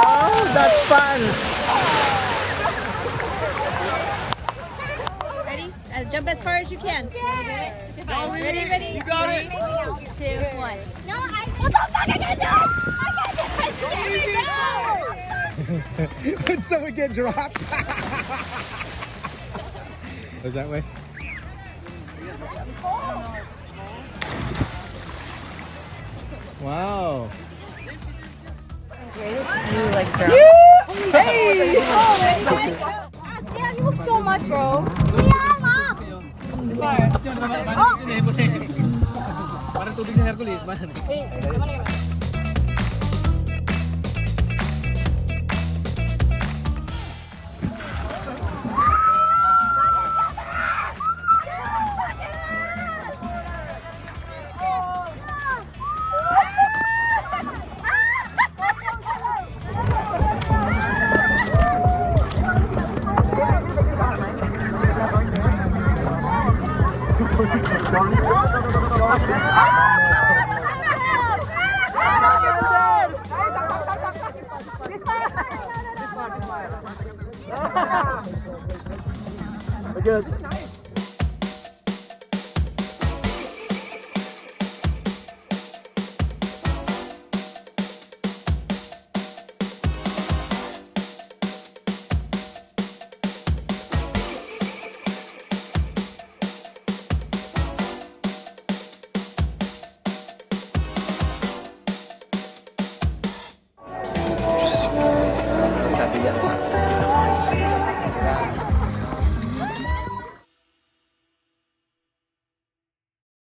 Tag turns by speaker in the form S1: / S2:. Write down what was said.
S1: Oh, that's fun!
S2: Ready? Jump as far as you can. Ready, ready?
S1: You got it!
S2: 3, 2, 1.
S3: No, what the fuck I can't do it!
S1: Did someone get dropped? Was that way? Wow.
S3: Hey! Damn, you look so much, bro. Yeah, Mom!
S4: Parang tubig sa Hercules.
S1: Good. Sabi niya.